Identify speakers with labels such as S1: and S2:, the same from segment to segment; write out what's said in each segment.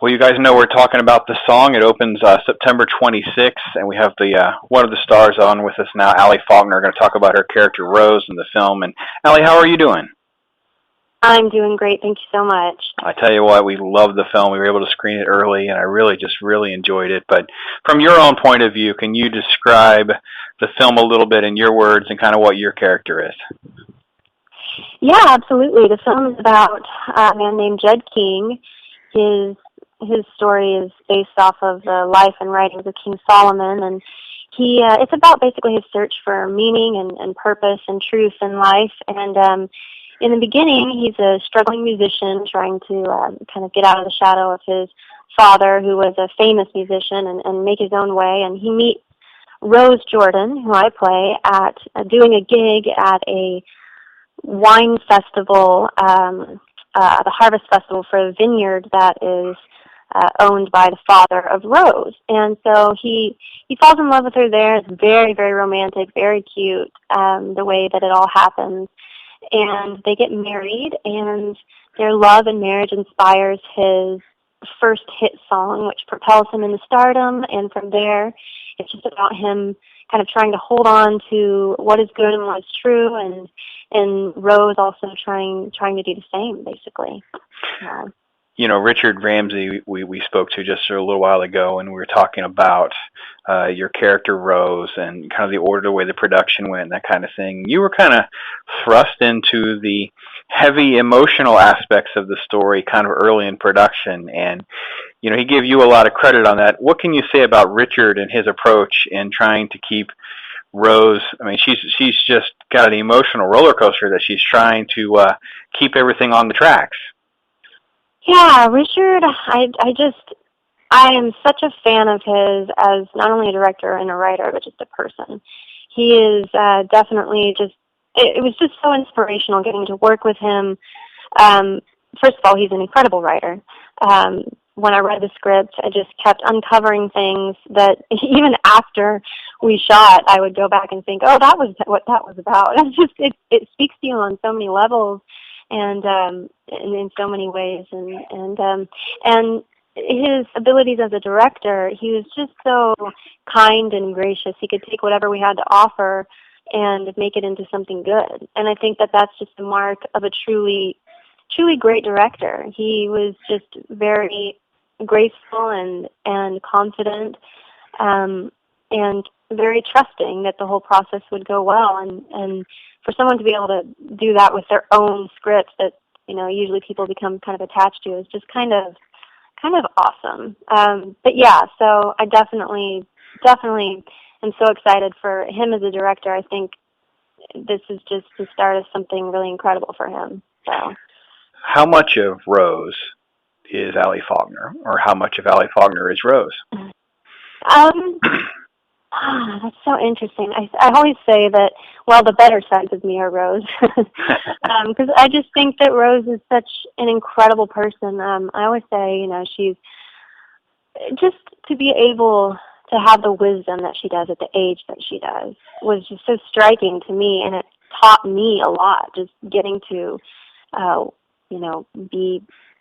S1: Well, you guys know we're talking about the song. It opens September 26th, and we have the one of the stars on with us now, Ali Faulkner. We're going to talk about her character Rose in the film. And Ali, how are you doing?
S2: I'm doing great. Thank you so much.
S1: I tell you what, we loved the film. We were able to screen it early, and I really enjoyed it. But from your own point of view, can you describe the film a little bit in your words and kind of what your character is?
S2: Yeah, absolutely. The film is about a man named Jed King. His story is based off of the life and writings of King Solomon, and it's about basically his search for meaning and purpose and truth in life. And in the beginning, he's a struggling musician trying to kind of get out of the shadow of his father, who was a famous musician, and make his own way. And he meets Rose Jordan, who I play, at doing a gig at a wine festival, the Harvest Festival for a vineyard that is owned by the father of Rose. And so he falls in love with her there. It's very, very romantic, very cute, the way that it all happens. And they get married, and their love and marriage inspires his first hit song, which propels him into stardom. And from there, it's just about him kind of trying to hold on to what is good and what is true, and Rose also trying to do the same, basically.
S1: You know, Richard Ramsey, we spoke to just a little while ago, and we were talking about your character Rose and kind of the order, the way the production went, and that kind of thing. You were kind of thrust into the heavy emotional aspects of the story kind of early in production, and you know, he gave you a lot of credit on that. What can you say about Richard and his approach in trying to keep Rose? I mean, she's just got an emotional roller coaster that she's trying to keep everything on the tracks.
S2: Yeah, Richard, I am such a fan of his as not only a director and a writer, but just a person. He is definitely it was just so inspirational getting to work with him. First of all, he's an incredible writer. When I read the script, I just kept uncovering things that even after we shot, I would go back and think, oh, that was what that was about. It speaks to you on so many levels. And in so many ways, and his abilities as a director, he was just so kind and gracious. He could take whatever we had to offer and make it into something good. And I think that that's just the mark of a truly great director. He was just very graceful and confident, and very trusting that the whole process would go well. And for someone to be able to do that with their own scripts that, you know, usually people become kind of attached to is just kind of awesome. But yeah, so I definitely am so excited for him as a director. I think this is just the start of something really incredible for him. So,
S1: how much of Rose is Ali Faulkner, or how much of Ali Faulkner is Rose?
S2: That's so interesting. I always say that, well, the better sides of me are Rose. Because I just think that Rose is such an incredible person. I always say, you know, she's just to be able to have the wisdom that she does at the age that she does was just so striking to me, and it taught me a lot, just getting to, you know,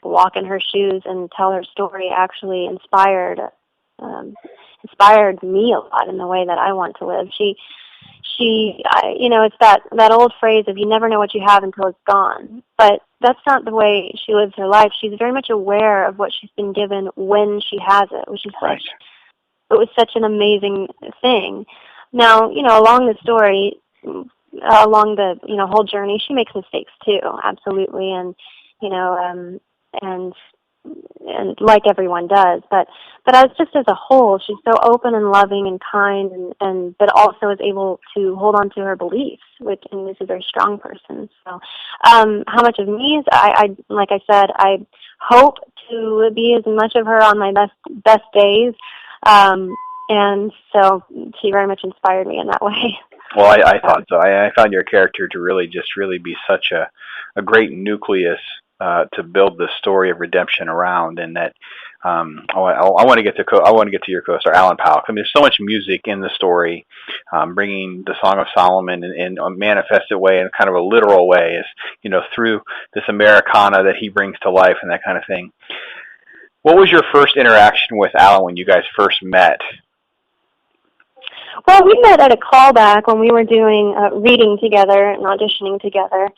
S2: walk in her shoes and tell her story actually inspired me a lot in the way that I want to live. You know, it's that old phrase of you never know what you have until it's gone. But that's not the way she lives her life. She's very much aware of what she's been given when she has it, which is
S1: right.
S2: It was such an amazing thing. Now, you know, along the story, along the, you know, whole journey, she makes mistakes too, absolutely, and you know, and like everyone does, but as just as a whole, she's so open and loving and kind, and but also is able to hold on to her beliefs, and is a very strong person. So, how much of me is I like I said, I hope to be as much of her on my best days, and so she very much inspired me in that way.
S1: Well, I thought so. I found your character to really be such a great nucleus to build the story of redemption around, and that I want to get to your co-star Alan Powell. I mean, there's so much music in the story, bringing the Song of Solomon in a manifested way, in kind of a literal way, is, you know, through this Americana that he brings to life and that kind of thing. What was your first interaction with Alan when you guys first met?
S2: Well, we met at a callback when we were doing reading together and auditioning together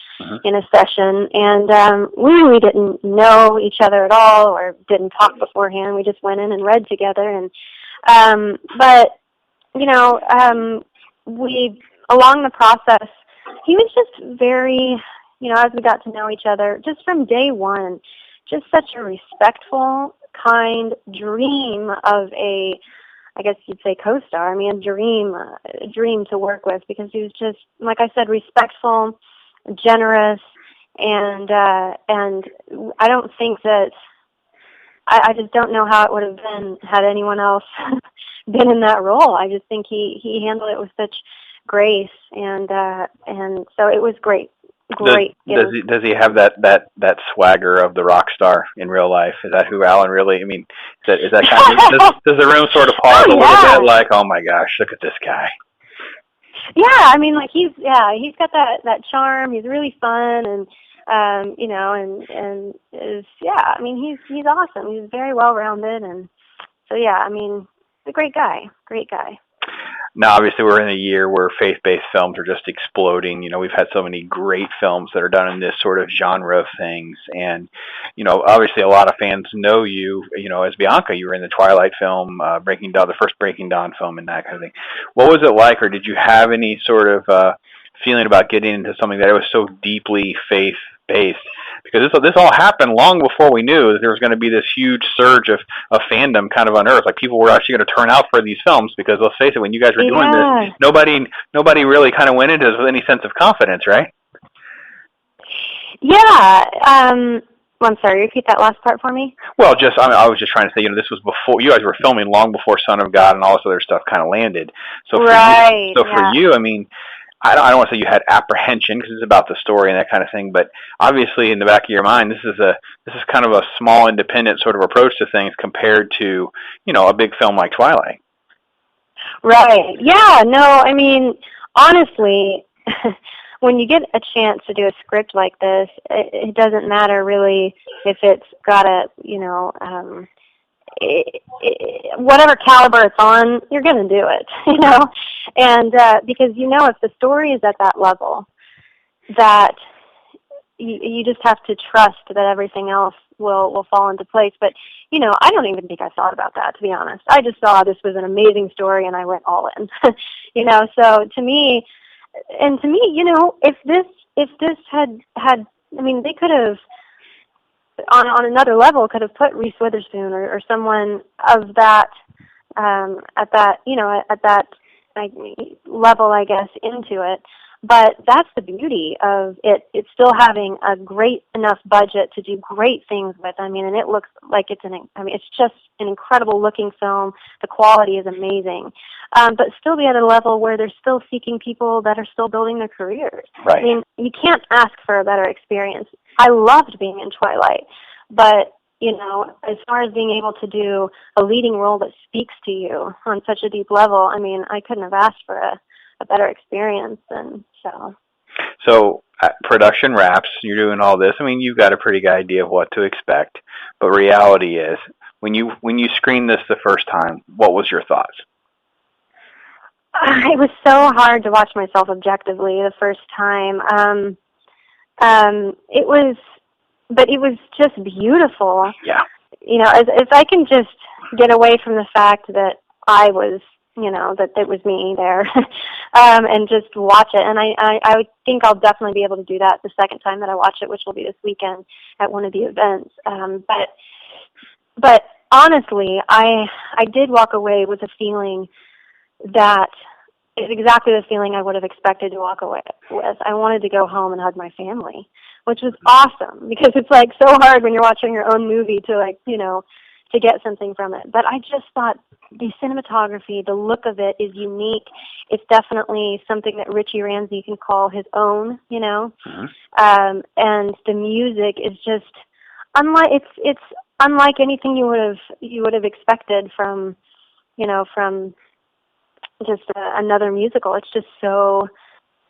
S2: in a session, and we really didn't know each other at all or didn't talk beforehand. We just went in and read together, and but you know, we along the process, he was just very, you know, as we got to know each other, just from day one, just such a respectful, kind dream of a, I guess you'd say co-star. I mean, a dream to work with, because he was just, like I said, respectful, generous, and I don't think that, I just don't know how it would have been had anyone else been in that role. I just think he handled it with such grace, and so it was great. Great.
S1: Does he have that swagger of the rock star in real life? Is that who Alan really? I mean, is that kind of, does the room sort of pause a little bit, like, oh my gosh, look at this guy?
S2: Yeah, I mean, like he's got that charm. He's really fun, and you know, and is, yeah. I mean, he's awesome. He's very well rounded, and so yeah. I mean, he's a great guy. Great guy.
S1: Now, obviously, we're in a year where faith-based films are just exploding. You know, we've had so many great films that are done in this sort of genre of things. And, you know, obviously a lot of fans know you, you know, as Bianca. You were in the Twilight film, Breaking Dawn, the first Breaking Dawn film, and that kind of thing. What was it like, or did you have any sort of feeling about getting into something that was so deeply faith-based? Because this all happened long before we knew that there was going to be this huge surge of fandom kind of unearthed. Like, people were actually going to turn out for these films, because let's face it, when you guys were doing this, nobody really kind of went into this with any sense of confidence, right?
S2: Yeah. I'm sorry, repeat that last part for me?
S1: Well, I was just trying to say, you know, this was before, you guys were filming long before Son of God and all this other stuff kind of landed. So for you, I mean, I don't want to say you had apprehension, because it's about the story and that kind of thing, but obviously in the back of your mind, this is kind of a small, independent sort of approach to things compared to, you know, a big film like Twilight.
S2: Right. Yeah. No. I mean, honestly, when you get a chance to do a script like this, it doesn't matter really if it's got a, you know, whatever caliber it's on, you're going to do it, you know, and because, you know, if the story is at that level, that you just have to trust that everything else will fall into place. But, you know, I don't even think I thought about that, to be honest. I just saw this was an amazing story, and I went all in, you know. So to me, you know, if this had, I mean, they could have, on another level, could have put Reese Witherspoon or someone of that, at that, you know, at that level, I guess, into it. But that's the beauty of it. It's still having a great enough budget to do great things with. I mean, and it looks like it's it's just an incredible looking film. The quality is amazing. But still be at a level where they're still seeking people that are still building their careers.
S1: Right.
S2: I mean, you can't ask for a better experience. I loved being in Twilight, but, you know, as far as being able to do a leading role that speaks to you on such a deep level, I mean, I couldn't have asked for a better experience. And so
S1: production wraps, you're doing all this. I mean, you've got a pretty good idea of what to expect, but reality is, when you screened this the first time, what was your thoughts?
S2: It was so hard to watch myself objectively the first time. It was just beautiful.
S1: Yeah.
S2: You know, if I can just get away from the fact that I was, you know, that it was me there, and just watch it. And I think I'll definitely be able to do that the second time that I watch it, which will be this weekend at one of the events. But honestly, I did walk away with a feeling that is exactly the feeling I would have expected to walk away with. I wanted to go home and hug my family, which was awesome, because it's like so hard when you're watching your own movie to, like, you know, to get something from it. But I just thought the cinematography, the look of it is unique. It's definitely something that Richie Ramsey can call his own, you know. Mm-hmm. And the music is just unlike, it's unlike anything you would have expected from, you know, from just another musical. It's just so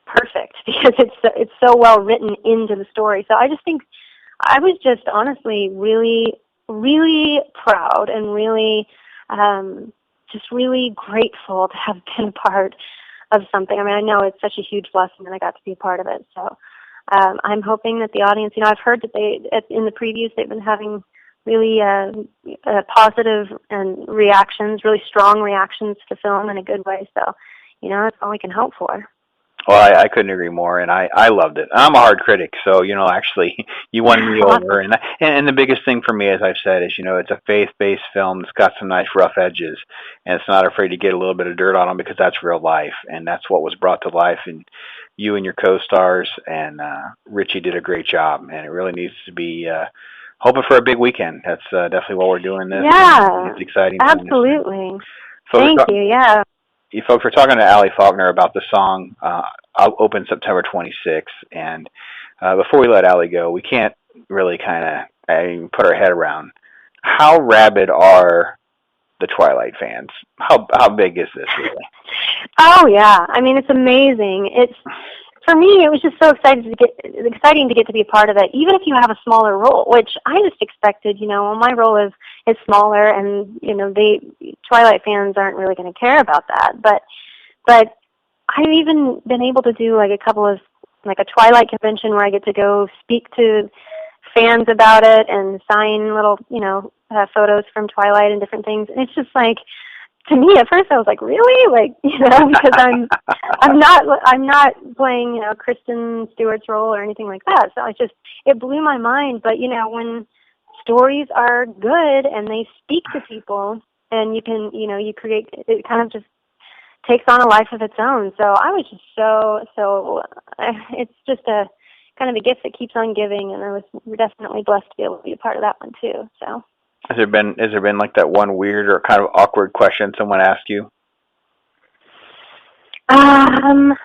S2: perfect because it's so well written into the story. So I just think I was just honestly really really proud and really just really grateful to have been a part of something. I mean, I know it's such a huge blessing that I got to be a part of it. So I'm hoping that the audience, I've heard that in the previews, they've been having really positive and reactions, really strong reactions to the film in a good way. So, that's all we can hope for.
S1: Well, I couldn't agree more, and I loved it. I'm a hard critic, so actually, you won me over. And the biggest thing for me, as I've said, is it's a faith-based film that's got some nice rough edges, and it's not afraid to get a little bit of dirt on them because that's real life, and that's what was brought to life. And you and your co-stars and Richie did a great job, and it really needs to be. Hoping for a big weekend. That's definitely what we're doing. This.
S2: Yeah,
S1: it's exciting.
S2: Absolutely.
S1: Thank
S2: you. Yeah.
S1: You folks were talking to Ali Faulkner about the song open September 26th, and before we let Ali go, we can't really kind of put our head around how rabid are the Twilight fans. How big is this really?
S2: Oh yeah, I mean it's amazing. For me, it was just so exciting to get to be a part of it, even if you have a smaller role, which I just expected. My role is smaller, and Twilight fans aren't really going to care about that. But I've even been able to do a couple of a Twilight convention where I get to go speak to fans about it and sign little photos from Twilight and different things. And it's just to me, at first I was really? Because I'm not playing, Kristen Stewart's role or anything like that. So it blew my mind. But, when stories are good and they speak to people and you can, you create, it kind of just takes on a life of its own. So I was just it's just a kind of a gift that keeps on giving. And I was definitely blessed to be able to be a part of that one too. So.
S1: Has there been that one weird or kind of awkward question someone asked you?
S2: Not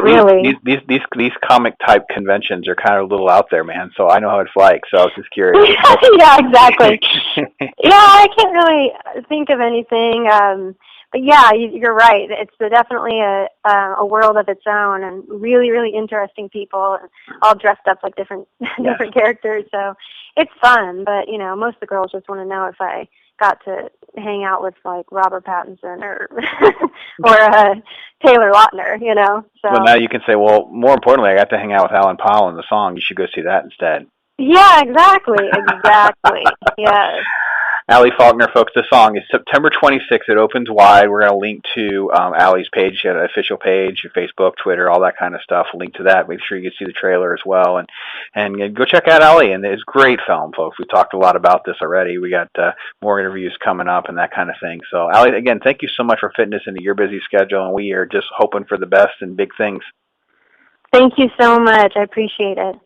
S2: really.
S1: These comic type conventions are kind of a little out there, man. So I know how it's like. So I was just curious.
S2: Yeah, exactly. Yeah, I can't really think of anything. But yeah, you're right. It's definitely a world of its own, and really, really interesting people, all dressed up like different characters. So it's fun. But most of the girls just want to know if I got to hang out with Robert Pattinson or Taylor Lautner. So.
S1: Well, now you can say, well, more importantly, I got to hang out with Alan Powell in the song. You should go see that instead.
S2: Yeah, exactly. Yes.
S1: Ali Faulkner, folks, the song is September 26th. It opens wide. We're going to link to Ali's page, she had an official page, Facebook, Twitter, all that kind of stuff. Link to that. Make sure you can see the trailer as well. And go check out Ali. And it's a great film, folks. We've talked a lot about this already. We got more interviews coming up and that kind of thing. So, Ali, again, thank you so much for fitting this into your busy schedule. And we are just hoping for the best and big things.
S2: Thank you so much. I appreciate it.